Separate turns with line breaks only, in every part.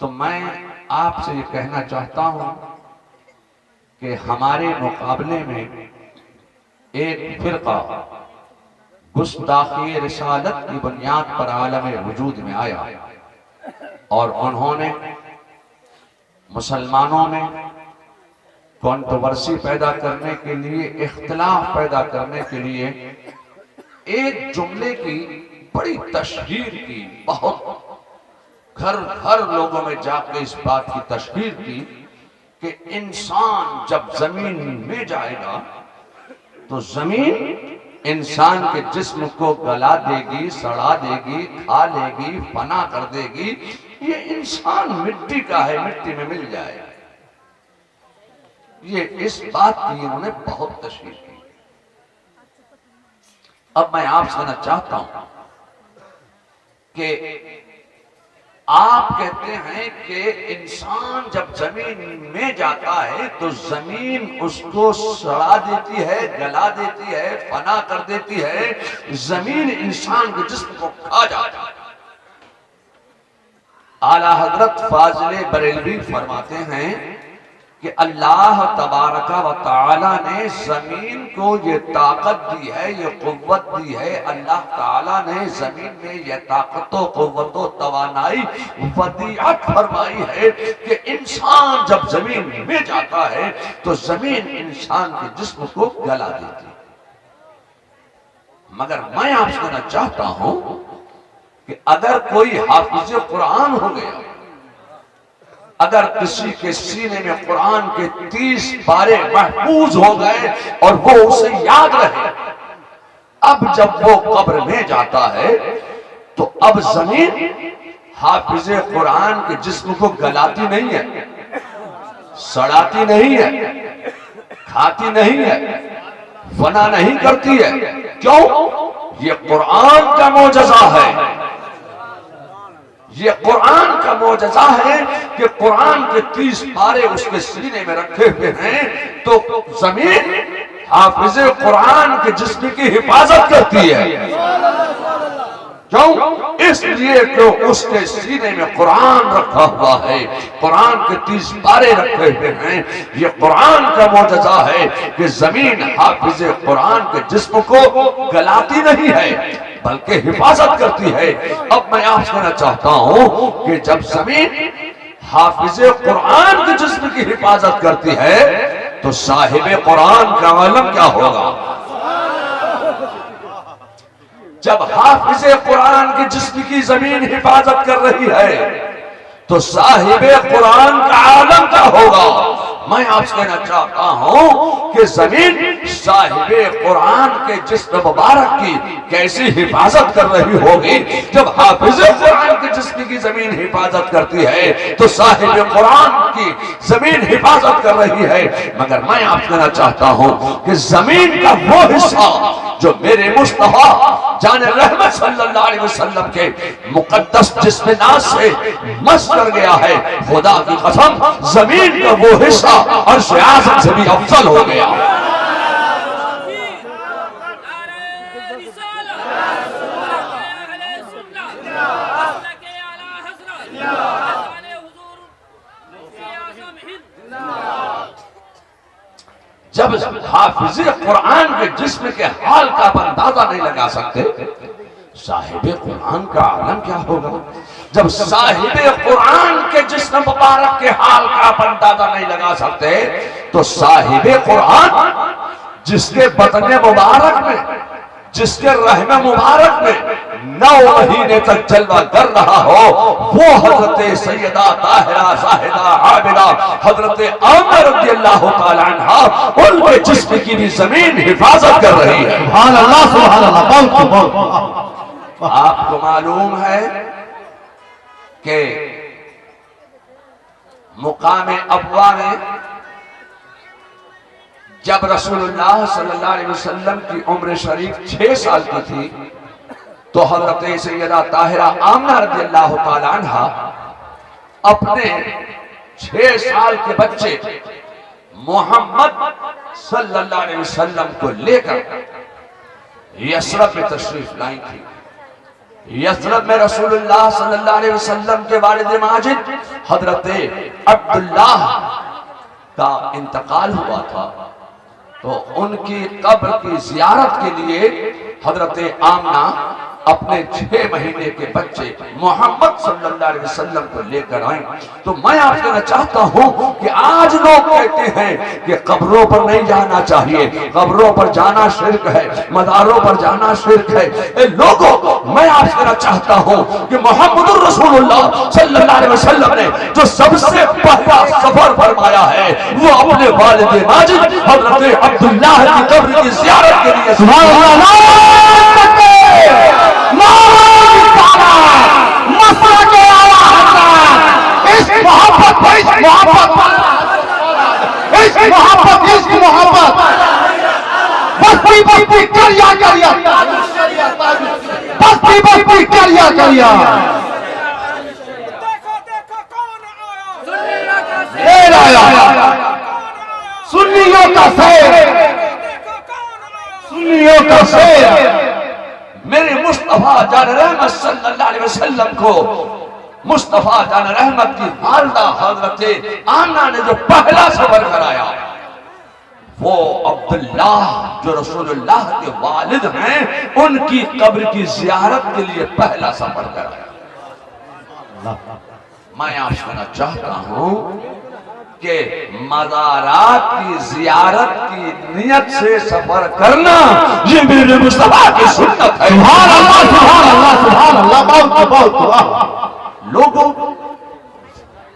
تو میں آپ سے یہ کہنا چاہتا ہوں کہ ہمارے مقابلے میں ایک فرقہ گستاخی رسالت کی بنیاد پر عالم وجود میں آیا اور انہوں نے مسلمانوں میں کنٹروورسی پیدا کرنے کے لیے، اختلاف پیدا کرنے کے لیے ایک جملے کی بڑی تشہیر کی، بہت گھر گھر لوگوں میں جا کے اس بات کی تشہیر کی کہ انسان جب زمین میں جائے گا تو زمین انسان کے جسم کو گلا دے گی، سڑا دے گی، کھا لے گی، فنا کر دے گی۔ یہ انسان مٹی کا ہے، مٹی میں مل جائے گا۔ یہ اس بات کی انہوں نے بہت تشہیر کی۔ اب میں آپ سے کہنا چاہتا ہوں کہ آپ کہتے ہیں کہ انسان جب زمین میں جاتا ہے تو زمین اس کو سڑا دیتی ہے، گلا دیتی ہے، فنا کر دیتی ہے، زمین انسان کے جسم کو کھا جاتا ہے۔ اعلیٰ حضرت فاضل بریلوی فرماتے ہیں کہ اللہ تبارک و تعالی نے زمین کو یہ طاقت دی ہے، یہ قوت دی ہے۔ اللہ تعالی نے زمین میں یہ طاقت و قوت و توانائی ودیعت فرمائی ہے کہ انسان جب زمین میں جاتا ہے تو زمین انسان کے جسم کو گلا دیتی ہے۔ مگر میں آپ سے کہنا چاہتا ہوں کہ اگر کوئی حافظ قرآن ہو گیا، اگر کسی کے سینے میں قرآن کے 30 پارے محفوظ ہو گئے اور وہ اسے یاد رہے، اب جب وہ قبر میں جاتا ہے تو اب زمین حافظ قرآن کے جسم کو گلاتی نہیں ہے، سڑاتی نہیں ہے، کھاتی نہیں ہے، فنا نہیں کرتی ہے۔ کیوں؟ یہ قرآن کا معجزہ ہے، یہ قرآن کا معجزہ ہے کہ قرآن کے 30 پارے اس کے سینے میں رکھے ہوئے ہیں تو زمین حافظ قرآن کے جسم کی حفاظت کرتی ہے۔ کیوں؟ اس لیے کہ اس کے سینے میں قرآن رکھا ہوا ہے، قرآن کے 30 پارے رکھے ہوئے ہیں۔ یہ قرآن کا معجزہ ہے کہ زمین حافظ قرآن کے جسم کو گلاتی نہیں ہے بلکہ حفاظت کرتی ہے۔ اب میں آپ سے کہنا چاہتا ہوں کہ جب زمین حافظ قرآن کے جسم کی حفاظت کرتی ہے تو صاحب قرآن کا عالم کیا ہوگا؟ جب حافظ قرآن کے جسم کی زمین حفاظت کر رہی ہے تو صاحب قرآن کا عالم کیا ہوگا؟ میں آپ سے کہنا چاہتا ہوں کہ زمین صاحب قرآن کے جسم مبارک کی کیسی حفاظت کر رہی ہوگی؟ جب حافظ قرآن کے جسم کی زمین حفاظت کرتی ہے تو صاحب قرآن کی زمین حفاظت کر رہی ہے۔ مگر میں آپ سے کہنا چاہتا ہوں کہ زمین کا وہ حصہ جو میرے مصطفیٰ جان رحمت صلی اللہ علیہ وسلم کے مقدس جسم ناز سے مس کر گیا ہے، خدا کی قسم زمین کا وہ حصہ عرش اعظم سے بھی افضل ہو گیا۔ جب حافظ قرآن کے جسم کے حال کا آپ اندازہ نہیں لگا سکتے، صاحب قرآن کا عالم کیا ہوگا؟ جب صاحب قرآن کے جسم مبارک کے حال کا آپ اندازہ نہیں لگا سکتے تو صاحب قرآن جس کے بطن مبارک میں، جس کے رحم مبارک میں 9 مہینے تک جلوہ کر رہا ہو، وہ حضرت سیدہ طاہرہ زاہدہ عابدہ حضرت آمنہ رضی اللہ تعالیٰ عنہ، ان کے جسم کی بھی زمین حفاظت کر رہی ہے۔
سبحان اللہ، سبحان اللہ۔
آپ کو معلوم ہے کہ مقام ابوا میں جب رسول اللہ صلی اللہ علیہ وسلم کی عمر شریف 6 سال کی تھی تو حضرت سیدہ طاہرہ آمنہ رضی اللہ تعالی عنہ اپنے 6 سال کے بچے محمد صلی اللہ علیہ وسلم کو لے کر یثرب میں تشریف لائی تھی۔ یثرب میں رسول اللہ صلی اللہ علیہ وسلم کے والد ماجد حضرت عبداللہ کا انتقال ہوا تھا، تو ان کی قبر کی زیارت کے لیے حضرت آمنہ اپنے 6 مہینے کے بچے محمد صلی اللہ علیہ وسلم کو لے کر آئیں۔ تو میں آپ کہنا چاہتا ہوں کہ آج لوگ کہتے ہیں کہ قبروں پر نہیں جانا چاہیے، قبروں پر جانا شرک ہے، مزاروں پر جانا شرک ہے۔ اے لوگوں، میں آپ سے کہنا چاہتا ہوں کہ محمد الرسول اللہ صلی اللہ علیہ وسلم نے جو سب سے پہلا سفر فرمایا ہے وہ اپنے والد ماجد حضرت عبداللہ کی قبر کی زیارت کے لیے۔
سبحان اللہ، محبت بستی بستی کریا کریا بستی بستی کریا کریا سنیوں کا سیر، سنیوں کا سیر
میرے مصطفیٰ جان رحمت صلی اللہ علیہ وسلم کو مصطفیٰ جان رحمت کی والدہ حضرت آمنہ نے جو پہلا سفر کرایا وہ عبداللہ جو رسول اللہ کے والد ہیں ان کی قبر کی زیارت کے لیے پہلا سفر کرایا۔ میں آپ سے کہنا چاہتا ہوں کہ مزارات کی زیارت کی نیت سے سفر کرنا یہ میرے مصطفیٰ کی سنت ہے۔
سبحان اللہ، سبحان اللہ، سبحان اللہ، بہت بہت۔
لوگوں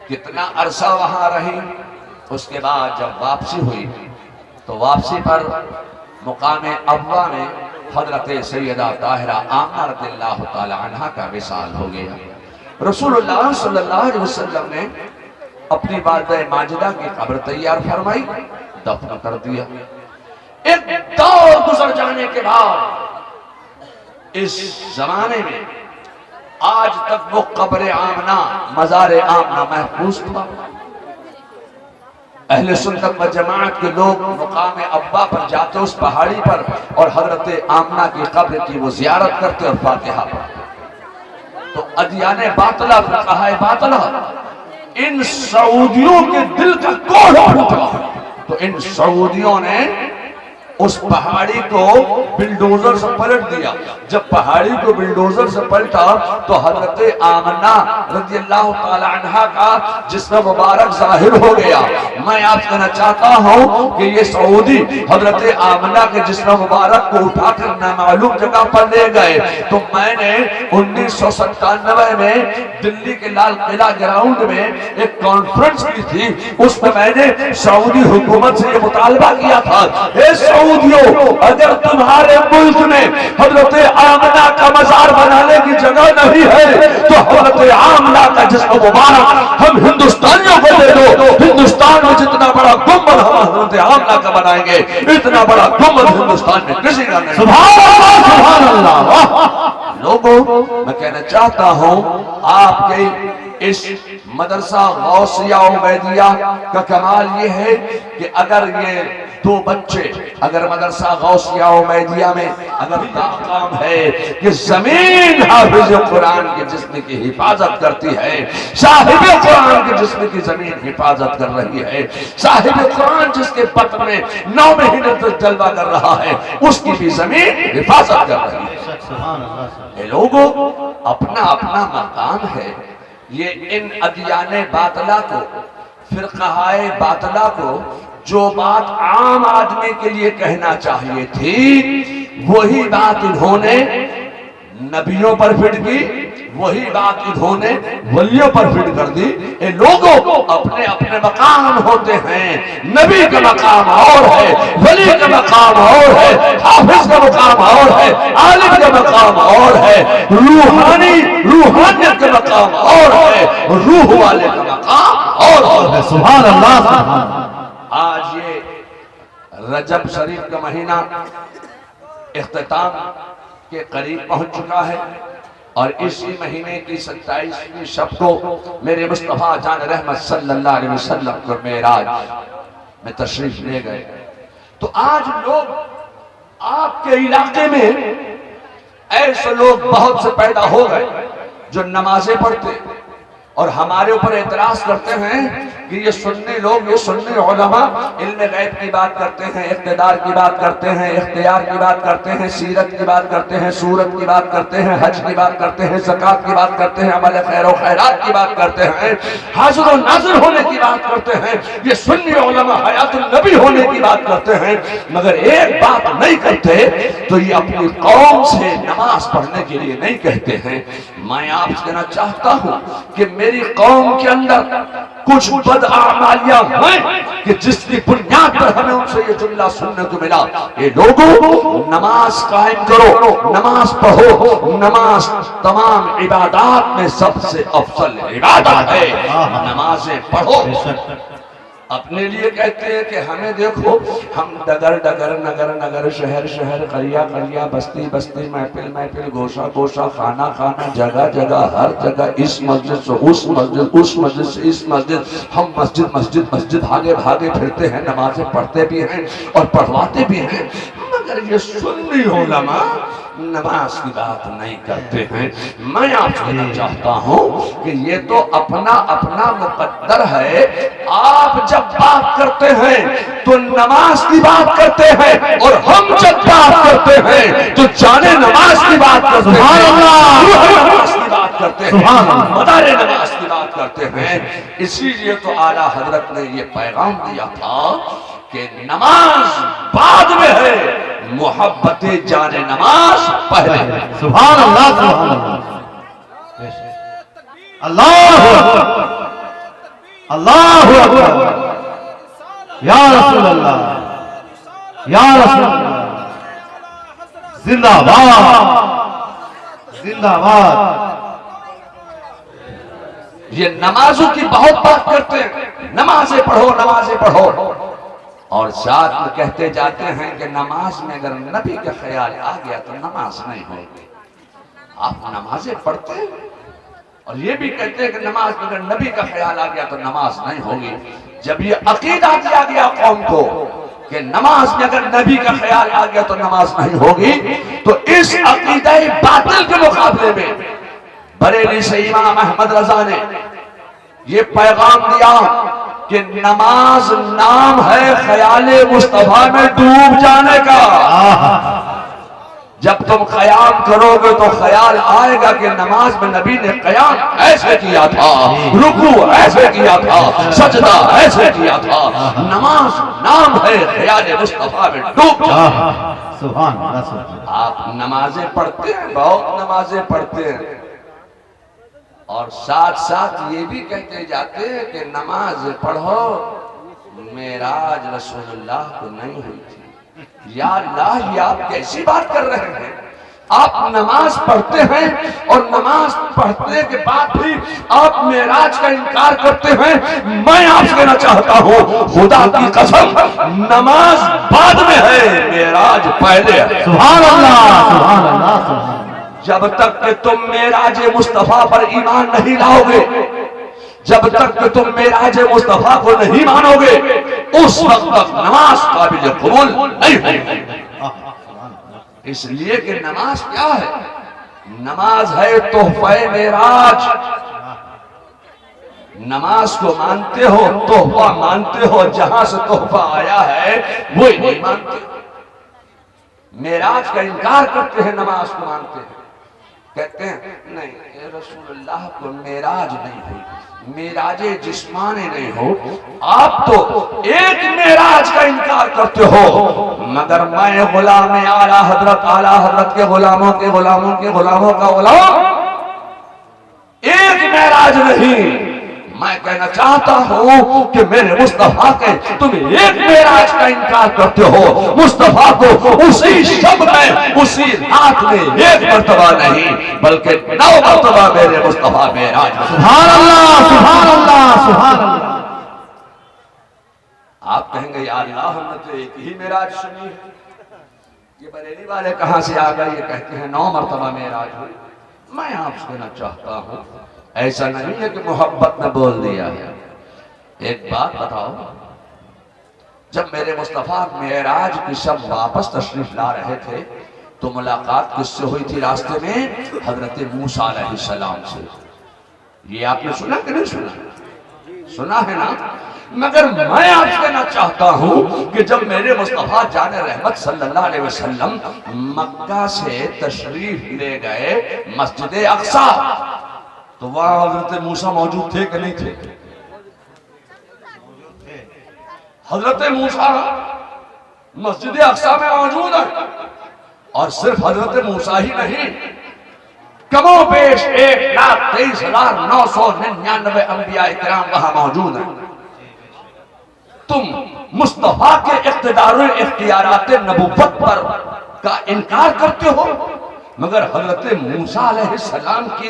کتنا عرصہ وہاں رہی، اس کے بعد جب واپسی ہوئی تو واپسی پر مقام ابوا میں حضرت سیدہ طاہرہ آمنہ رضی اللہ تعالی عنہ کا وصال ہو گیا۔ رسول اللہ صلی اللہ علیہ وسلم نے اپنی والدہ ماجدہ کی قبر تیار فرمائی، دفن کر دیا۔ ایک دور گزر جانے کے بعد اس زمانے میں آج تک وہ قبر آمنہ، مزار آمنہ محفوظ تھا۔ اہل سنت و جماعت کے لوگ مقام ابوا پر جاتے اس پہاڑی پر اور حضرت آمنہ کی قبر کی وہ زیارت کرتے اور فاتحہ پڑھتے۔ تو ادیان باطلہ فقہائے باطلہ ان سعودیوں کے دل کا کوڑ پھوٹا، تو ان سعودیوں نے اس پہاڑی کو بلڈوزر سے پلٹ دیا۔ جب پہاڑی کو بلڈوزر سے پلٹا تو حضرت آمنہ رضی اللہ تعالی عنہ کا جسم مبارک ظاہر ہو گیا۔ میں آپ سے کہنا چاہتا ہوں کہ یہ سعودی حضرت آمنہ کے جسم مبارک کو اٹھا کر نامعلوم جگہ پر لے گئے۔ تو میں نے 1997 میں دلی کے لال قلعہ گراؤنڈ میں ایک کانفرنس کی تھی، اس میں میں نے سعودی حکومت سے یہ مطالبہ کیا تھا، اے سعودیوں، اگر تمہارے ملک میں حضرت آمنہ کا مزار بنانے کی جگہ نہیں ہے تو حضرت آمنہ کا جسم مبارک ہم ہندوستانیوں کو دے دو۔ ہندوستان میں جتنا بڑا گنبد ہم حضرت آمنہ کا بنائیں گے اتنا بڑا گنبد ہندوستان میں کسی کا نہیں۔
سبحان اللہ، سبحان اللہ۔
لوگوں میں کہنا چاہتا ہوں آپ کے اس مدرسہ غوثیہ عبیدیہ کا کمال یہ ہے کہ اگر یہ 2 بچے اگر مدرسہ غوثیہ عبیدیہ میں اگر کام ہے کہ زمین حافظ قرآن کے جسم کی حفاظت کرتی ہے، صاحب قرآن کے جسم کی زمین حفاظت کر رہی ہے، صاحب قرآن جس کے بطن میں 9 مہینے تک جلوہ کر رہا ہے اس کی بھی زمین حفاظت کر رہی ہے۔ اے لوگوں، اپنا اپنا مقام ہے۔ یہ ان ادیان باطلہ کو، فرقہائے باطلہ کو جو بات عام آدمی کے لیے کہنا چاہیے تھی وہی بات انہوں نے نبیوں پر فٹ کی، وہی بات انہوں نے ولیوں پر فٹ کر دی۔ اے لوگوں، اپنے اپنے مقام ہوتے ہیں، نبی کا مقام اور ہے، ولی کا مقام اور ہے، حافظ کا مقام اور ہے، عالم کا مقام اور ہے، روحانیت کا مقام اور ہے، روح والے کا مقام اور ہے۔
سبحان اللہ، سبحان اللہ۔
آج یہ رجب شریف کا مہینہ اختتام کے قریب پہنچ چکا ہے اور اسی مہینے کی 27ویں شب کو میرے مصطفیٰ جان رحمت صلی اللہ علیہ وسلم کو معراج میں تشریف لے گئے۔ تو آج لوگ آپ کے علاقے میں ایسے لوگ بہت سے پیدا ہو گئے جو نمازیں پڑھتے اور ہمارے اوپر اعتراض کرتے ہیں کہ یہ سنی لوگ، یہ سنی علماء علم غیب کی بات کرتے ہیں، اقتدار کی بات کرتے ہیں، اختیار کی بات کرتے ہیں، سیرت کی بات کرتے ہیں، صورت کی بات کرتے ہیں، حج کی بات کرتے ہیں، زکوٰۃ کی بات کرتے ہیں، عمل خیر و خیرات کی بات کرتے ہیں، حاضر و ناظر ہونے کی بات کرتے ہیں، یہ سنی علماء حیات النبی ہونے کی بات کرتے ہیں، مگر ایک بات نہیں کرتے تو یہ اپنی قوم سے نماز پڑھنے کے لیے نہیں کہتے ہیں۔ میں آپ سے کہنا چاہتا ہوں کہ میری قوم کے اندر کچھ بدعمالیاں ہیں کہ جس کی بنیاد پر ہمیں ان سے یہ جملہ سننے کو ملا، اے لوگوں نماز قائم کرو، نماز پڑھو، نماز تمام عبادات میں سب سے افضل عبادت ہے، نمازیں پڑھو۔ اپنے لیے کہتے ہیں کہ ہمیں دیکھو، ہم ڈگر ڈگر، نگر نگر، شہر شہر، قریہ قریہ، بستی بستی، محفل محفل، گوشہ گوشہ، خانہ خانہ، جگہ جگہ، ہر جگہ، اس مسجد سے اس مسجد، اس مسجد سے اس مسجد، ہم مسجد مسجد مسجد بھاگے بھاگے پھرتے ہیں، نمازیں پڑھتے بھی ہیں اور پڑھواتے بھی ہیں، مگر یہ سنی علماء نماز کی بات نہیں کرتے ہیں۔ میں آپ سے کہنا چاہتا ہوں کہ یہ تو اپنا اپنا مقدر ہے۔ آپ جب بات کرتے ہیں تو نماز کی بات کرتے ہیں، اور ہم جب بات کرتے ہیں تو جانے نماز کی بات کرتے ہیں، نماز کی بات کرتے ہیں، مدار نماز کی بات کرتے ہیں۔ اسی لیے تو اعلیٰ حضرت نے یہ پیغام دیا تھا کہ نماز بعد میں ہے، محبت جان نماز پہلے۔
سبحان اللہ، سبحان اللہ، اللہ اللہ اکبر، یا رسول اللہ، یا رسول اللہ، زندہ باد، زندہ باد۔
یہ نمازوں کی بہت بات کرتے ہیں، نمازیں پڑھو، نمازیں پڑھو، اور ساتھ میں کہتے جاتے ہیں کہ نماز میں اگر نبی کا خیال آ گیا تو نماز نہیں ہوگی۔ آپ نمازیں پڑھتے ہیں اور یہ بھی کہتے ہیں کہ نماز میں اگر نبی کا خیال آ گیا تو نماز نہیں ہوگی۔ جب یہ عقیدہ دیا گیا قوم کو کہ نماز میں اگر نبی کا خیال آ گیا تو نماز نہیں ہوگی، تو اس عقیدہ باطل کے مقابلے میں بریلی سے امام احمد رضا نے یہ پیغام دیا کہ نماز نام ہے خیال مصطفیٰ میں ڈوب جانے کا۔ جب تم قیام کرو گے تو خیال آئے گا کہ نماز میں نبی نے قیام ایسے کیا تھا، رکوع ایسے کیا تھا، سجدہ ایسے کیا تھا۔ نماز نام ہے خیال مصطفیٰ میں ڈوب جانے کا۔
سبحان اللہ۔
آپ نمازیں پڑھتے ہیں، بہت نمازیں پڑھتے ہیں، اور ساتھ ساتھ یہ بھی کہتے جاتے ہیں کہ نماز پڑھو، معراج رسول اللہ کو نہیں ہوئی تھی۔ یا اللہ، یہ آپ کیسی بات کر رہے ہیں؟ آپ نماز پڑھتے ہیں اور نماز پڑھنے کے بعد بھی آپ معراج کا انکار کرتے ہیں۔ میں آپ سے کہنا چاہتا ہوں، خدا کی قسم، نماز بعد میں ہے، معراج پہلے ہے۔
سبحان اللہ، سبحان اللہ، سبحان اللہ۔
جب تک کہ تم معراج مصطفیٰ پر ایمان نہیں لاؤ گے، جب تک کہ تم معراج مصطفیٰ کو نہیں مانو گے، اس وقت تک نماز قابل قبول نہیں ہوگی۔ اس لیے کہ نماز کیا ہے؟ نماز ہے تحفہ معراج۔ نماز کو مانتے ہو، تحفہ مانتے ہو، جہاں سے تحفہ آیا ہے وہی نہیں مانتے۔ معراج کا انکار کرتے ہیں، نماز کو مانتے ہیں، کہتے ہیں نہیں، اے رسول اللہ کو معراج نہیں ہوئی، معراج جسمانی نہیں ہو۔ آپ تو ایک معراج کا انکار کرتے ہو، مگر میں غلام اعلیٰ حضرت کے غلاموں کے غلاموں کے غلاموں کا غلام، ایک معراج نہیں۔ میں کہنا چاہتا ہوں کہ میرے مصطفیٰ کے تم ایک معراج کا انکار کرتے ہو، مصطفیٰ کو اسی شب میں، اسی رات میں ایک مرتبہ نہیں بلکہ 9 مرتبہ میرے مصطفیٰ معراج۔
سبحان اللہ، سبحان اللہ، سبحان اللہ۔
آپ کہیں گے یا اللہ، ہم نے تو ایک ہی معراج سنی ہے، یہ بریلی والے کہاں سے آ گئے؟ یہ کہتے ہیں 9 مرتبہ معراج ہوئی۔ میں آپ سے کہنا چاہتا ہوں، ایسا نہیں ہے کہ محبت نے بول دیا ہے۔ ایک بات بتاؤ، جب میرے مصطفیٰ معراج کی شب واپس تشریف لا رہے تھے تو ملاقات کس سے ہوئی تھی راستے میں؟ حضرت موسیٰ علیہ السلام سے۔ یہ آپ نے سنا کہ نہیں سنا؟ سنا ہے نا؟ مگر میں آپ سے کہنا چاہتا ہوں کہ جب میرے مصطفیٰ جان رحمت صلی اللہ علیہ وسلم مکہ سے تشریف لے گئے مسجد اقصیٰ، تو وہاں حضرت موسیٰ موجود تھے کہ نہیں تھے؟ حضرت موسیٰ مسجد اقصیٰ میں موجود ہے، اور صرف حضرت موسیٰ ہی نہیں، کم و بیش 1,23,999 انبیاء کرام وہاں موجود ہیں۔ تم مصطفیٰ کے اقتدار و اختیارات نبوت پر کا انکار کرتے ہو، مگر حضرت موسیٰ علیہ السلام کی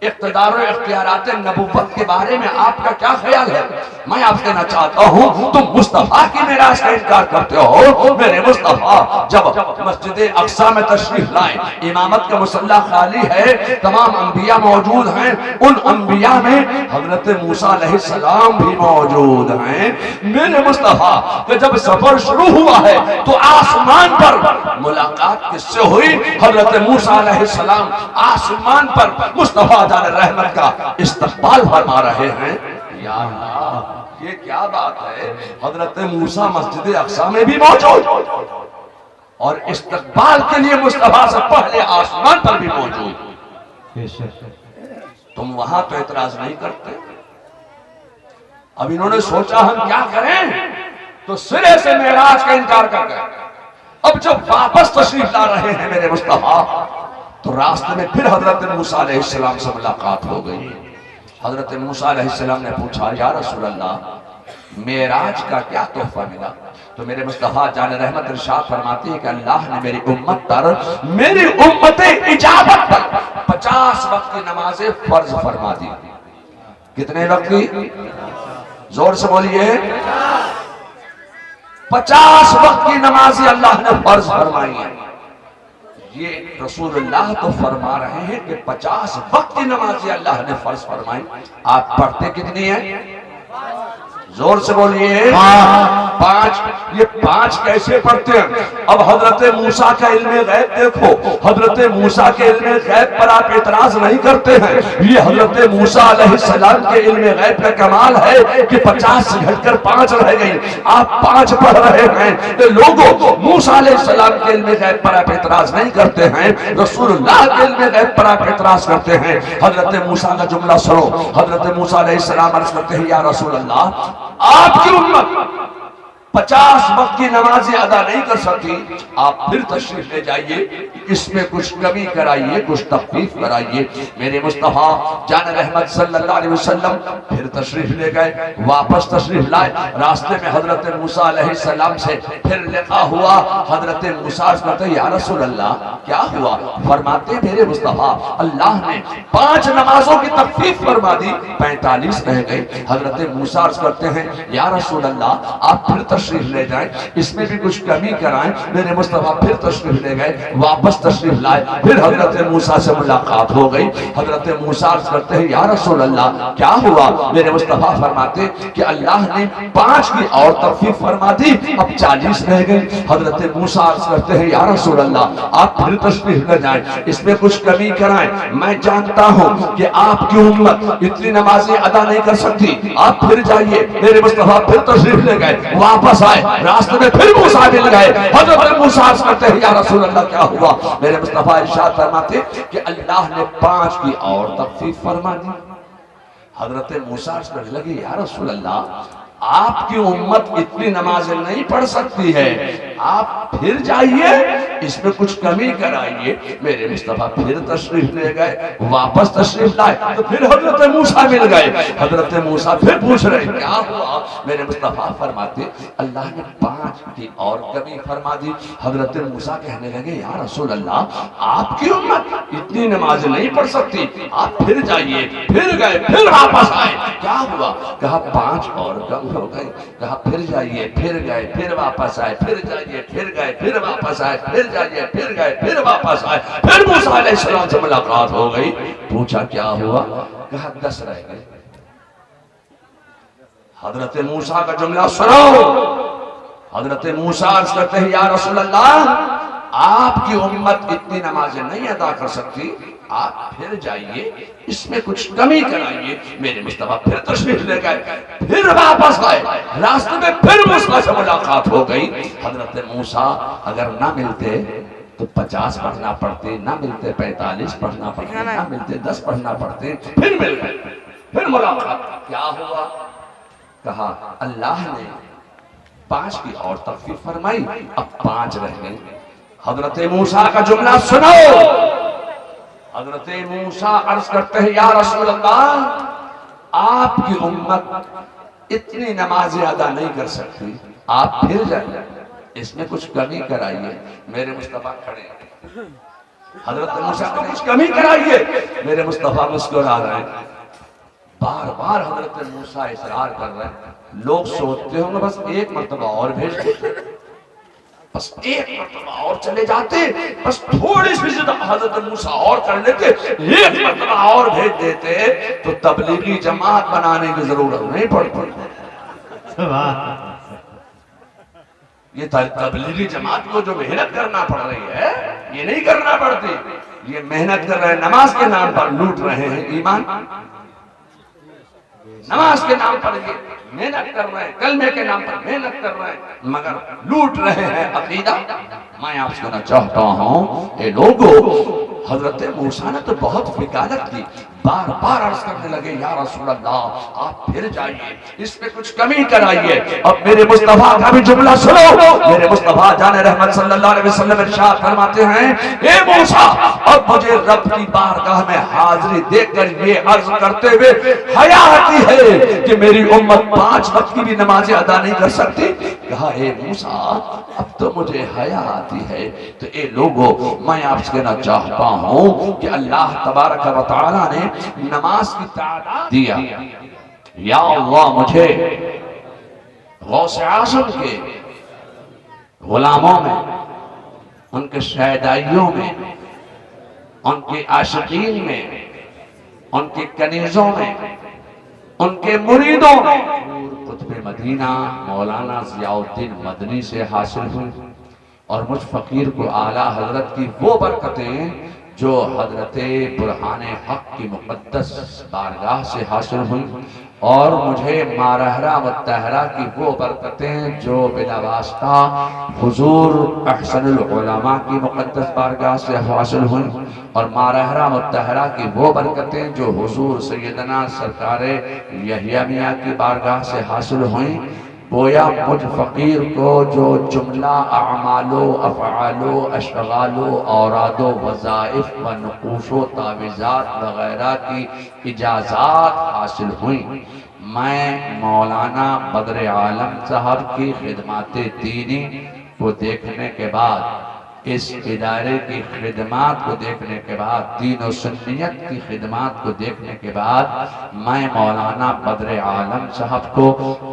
اقتدار و اختیارات نبوت کے بارے میں آپ کا کیا خیال ہے؟ میں آپ کہنا چاہتا ہوں تم مصطفیٰ کی معراج کا انکار کرتے ہو۔ میرے مصطفیٰ جب مسجد اقصیٰ میں تشریف لائے، امامت کا مصلی خالی ہے، تمام انبیاء موجود ہیں، ان انبیاء میں حضرت موسیٰ علیہ السلام بھی موجود ہیں۔ میرے مصطفیٰ کہ جب سفر شروع ہوا ہے تو آسمان پر ملاقات کس سے ہوئی؟ حضرت موسیٰ علیہ السلام آسمان پر مصطفیٰ رحمت کا استقبال فرما رہے ہیں۔ یا اللہ، یہ کیا بات ہے؟ حضرت موسیٰ مسجد اقصیٰ میں بھی موجود، اور استقبال کے لیے مصطفیٰ سے پہلے آسمان پر بھی موجود۔ تم وہاں تو اعتراض نہیں کرتے؟ اب انہوں نے سوچا ہم کیا کریں، تو سرے سے معراج کا انکار کر گئے۔ اب جب واپس تشریف لا رہے ہیں میرے مصطفیٰ، تو راستے میں پھر حضرت موسیٰ علیہ السلام سے ملاقات ہو گئی۔ حضرت موسیٰ علیہ السلام نے پوچھا یا رسول اللہ معراج کا کیا تحفہ ملا؟ تو میرے مصطفیٰ جان رحمت ارشاد فرماتے ہیں کہ اللہ نے میری امت اجابت پر 50 وقت کی نمازیں فرض فرما دی۔ کتنے وقت کی؟ زور سے بولیے۔ 50 وقت کی نمازیں اللہ نے فرض فرمائی ہیں۔ یہ رسول اللہ تو فرما رہے ہیں کہ 50 وقت کی نمازیں اللہ نے فرض فرمائی، آپ پڑھتے کتنی ہیں؟ زور سے بولیے۔ 5۔ یہ 5 کیسے پڑھتے ہیں؟ اب حضرت موسیٰ کا علم غیب دیکھو، حضرت موسیٰ کے علم غیب پر آپ اعتراض نہیں کرتے ہیں۔ یہ حضرت موسیٰ علیہ السلام کے علم غیب کا کمال ہے کہ 50 سے گھٹ کر 5 رہ گئی، آپ 5 پڑھ رہے ہیں۔ لوگوں موسیٰ علیہ السلام کے علم غیب پر آپ اعتراض نہیں کرتے ہیں، رسول اللہ کے علم غیب پر آپ اعتراض کرتے ہیں۔ حضرت موسیٰ کا جملہ سنو، حضرت موسیٰ علیہ السلام عرض کرتے ہیں یا رسول اللہ آپ کی امت 50 وقت کی نمازیں ادا نہیں کر سکتی، آپ پھر تشریف لے جائیے، اس میں کچھ کمی کرائیے، کچھ تخفیف کرائیے۔ میرے مصطفیٰ جان رحمت صلی اللہ علیہ وسلم پھر تشریف لے گئے، واپس تشریف لائے۔ راستے میں حضرت موسیٰ علیہ السلام سے پھر لقاء ہوا۔ حضرت موسیٰ کہتے ہیں یا رسول اللہ کیا ہوا؟ فرماتے میرے مصطفیٰ اللہ نے 5 نمازوں کی تخفیف فرما دی، 45 رہ گئی۔ حضرت موسیٰ کرتے ہیں یا رسول اللہ آپ پھر تشریف لے جائیں، اس میں بھی کچھ کمی کرائیں۔ میرے مصطفیٰ پھر تشریف لے گئے، واپس تشریف لائے، پھر حضرت موسیٰ سے ملاقات ہو گئی۔ حضرت موسیٰ عرض کرتے ہیں یا رسول اللہ کیا ہوا؟ میرے مصطفیٰ فرماتے کہ اللہ نے 5 کی اور تخفیف فرما دی، اب 40 رہ گئی۔ حضرت موسیٰ عرض کرتے ہیں یا رسول اللہ آپ پھر تشریف لے جائیں، اس میں کچھ کمی کرائیں۔ میں جانتا ہوں کہ آپ کی امت اتنی نمازیں ادا نہیں کر سکتی، آپ پھر جائیے۔ میرے مصطفیٰ پھر تشریف لے گئے، واپس آئے، راستے میں پھر موسیٰ مل گئے۔ حضرت موسیٰ عرض کرتے ہیں یا رسول اللہ کیا ہوا؟ میرے مصطفیٰ ارشاد فرماتے کہ اللہ نے 5 کی اور تخفیف فرما دی۔ حضرت موسیٰ عرض کرنے لگے یا رسول اللہ آپ کی امت اتنی نمازیں نہیں پڑھ سکتی ہے، آپ پھر جائیے، اس میں کچھ کمی کرائیے۔ میرے مصطفیٰ پھر تشریف لے گئے، واپس تشریف لائے، تو پھر حضرت موسیٰ مل گئے۔ حضرت موسیٰ پھر پوچھ رہے کیا ہوا؟ میرے مصطفیٰ فرماتے اللہ نے 5 کی اور کمی فرما دی۔ حضرت موسیٰ کہنے لگے یا رسول اللہ آپ کی امت اتنی نمازیں نہیں پڑھ سکتی، آپ پھر جائیے۔ پھر گئے، پھر واپس آئے، کیا ہوا؟ کہا 5 اور کم ہو گئی۔ کہا پھر جائیے، پھر گئے، پھر واپس آئے، پھر جائیے، پھر گئے، پھر واپس آئے، پھر جائیے، پھر گئے، پھر واپس آئے۔ پھر موسیٰ علیہ السلام سے ملاقات ہو گئی، پوچھا کیا ہوا؟ کہا 10 رہ گئے۔ حضرت موسیٰ کا جملہ سنو۔ حضرت موسیٰ عرض کرتے ہیں یا رسول اللہ آپ کی امت اتنی نمازیں نہیں ادا کر سکتی، آپ پھر جائیے، اس میں کچھ کمی کرائیے۔ میرے مصطفیٰ پھر تشریف لے گئے، پھر واپس آئے، راستے میں پھر موسیٰ سے ملاقات ہو گئی۔ حضرت موسیٰ اگر نہ ملتے تو 50 پڑھنا پڑتے، نہ ملتے 45 پڑھنا پڑتے، نہ ملتے 10 پڑھنا پڑتے، پھر مل گئے، پھر ملاقات۔ کیا ہوا؟ کہا اللہ نے 5 کی اور تخفیف فرمائی، اب 5 رہ گئے۔ حضرت موسیٰ کا جملہ سنو۔ حضرت موسیٰ عرض کرتے ہیں یا رسول اللہ، آپ کی امت اتنی نمازیں ادا نہیں کر سکتی، آپ پھر جائیں، اس میں کچھ کمی کرائیے۔ میرے مصطفیٰ کھڑے ہیں، حضرت موسیٰ کو کچھ کمی کرائیے۔ میرے مصطفیٰ مسکرا رہے ہیں، بار بار حضرت موسیٰ اصرار کر رہے ہیں۔ لوگ سوچتے ہوں گے بس ایک مرتبہ اور بھیج دیتے، بس ایک مرتبہ اور چلے جاتے، بس تھوڑی سی زیادہ حضرت موسیٰ اور کر لیتے، ایک مرتبہ اور بھیج دیتے تو تبلیغی جماعت بنانے کی ضرورت نہیں پڑتی۔ یہ تبلیغی جماعت کو جو محنت کرنا پڑ رہی ہے یہ نہیں کرنا پڑتی، یہ محنت کر رہے ہیں، نماز کے نام پر لوٹ رہے ہیں ایمان، نماز کے نام پر یہ محنت کر رہے ہیں، کلمے کے نام پر محنت کر رہے ہیں، مگر لوٹ رہے ہیں عقیدہ۔ میں آپ سے کہنا چاہتا ہوں اے لوگو، حضرت موسیٰ نے تو بہت وکالت کی، بار بار عرض کرنے لگے یا رسول اللہ آپ پھر جائیے، اس پہ کچھ کمی کرائیے۔ اب میرے مصطفیٰ کا بھی جملہ سنو۔ میرے مصطفیٰ جان رحمت صلی اللہ علیہ وسلم ارشاد فرماتے ہیں اے موسیٰ، اب مجھے رب کی بارگاہ میں حاضری دیکھ کر یہ عرض کرتے ہوئے حیا آتی ہے کہ میری امت 5 وقت کی بھی نمازیں ادا نہیں کر سکتی۔ کہا اے موسیٰ اب تو مجھے حیا آتی ہے۔ تو اے لوگو، میں آپ سے کہنا چاہتا ہوں کہ اللہ تبارک و تعالیٰ نے نماز کی تعداد دیا۔ یا اللہ مجھے غوث اعظم کے غلاموں میں، ان کے شہدائیوں میں، ان کے عاشقین میں، ان کے کنیزوں میں، ان کے مریدوں میں قطب مدینہ مولانا ضیاء الدین مدنی سے حاصل ہوئی، اور مجھ فقیر کو اعلیٰ حضرت کی وہ برکتیں جو حضرت برہان حق کی مقدس بارگاہ سے حاصل ہوئی، اور مجھے مارحرہ متحرہ کی وہ برکتیں جو بلا واسطہ حضور احسن العلماء کی مقدس بارگاہ سے حاصل ہوئیں، اور مارحرہ متحرہ کی وہ برکتیں جو حضور سیدنا سرکار یحییٰ میاں کی بارگاہ سے حاصل ہوئیں۔ گویا مجھ فقیر کو جو جملہ اعمال و افعال و اشغال و اوراد و وظائف و نقوش و تعویذات وغیرہ کی اجازات حاصل ہوئیں، میں مولانا بدر عالم صاحب کی خدمات دینی کو دیکھنے کے بعد، اس ادارے کی خدمات کو دیکھنے کے بعد، دین و سنیت کی خدمات کو دیکھنے کے بعد، میں مولانا بدر عالم صاحب کو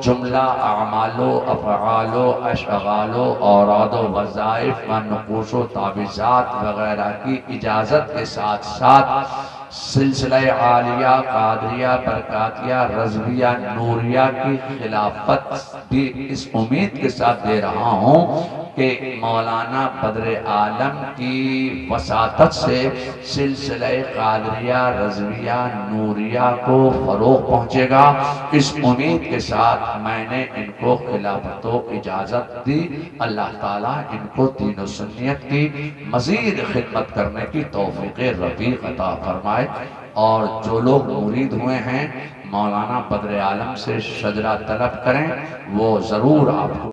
جملہ اعمال و افعال و اشغال و اوراد و وظائف و نقوش و تعویذات وغیرہ کی اجازت کے ساتھ ساتھ سلسلہ عالیہ قادریہ برکاتیہ رضویہ نوریہ کی خلافت بھی اس امید کے ساتھ دے رہا ہوں کہ مولانا بدر عالم کی وساطت سے سلسلہ قادریہ رضویہ نوریہ کو فروغ پہنچے گا۔ اس امید کے ساتھ میں نے ان کو خلافت و اجازت دی۔ اللہ تعالیٰ ان کو دین و سنیت کی مزید خدمت کرنے کی توفیق رفیق عطا فرمائے، اور جو لوگ مرید ہوئے ہیں مولانا بدر عالم سے شجرہ طلب کریں، وہ ضرور آپ کو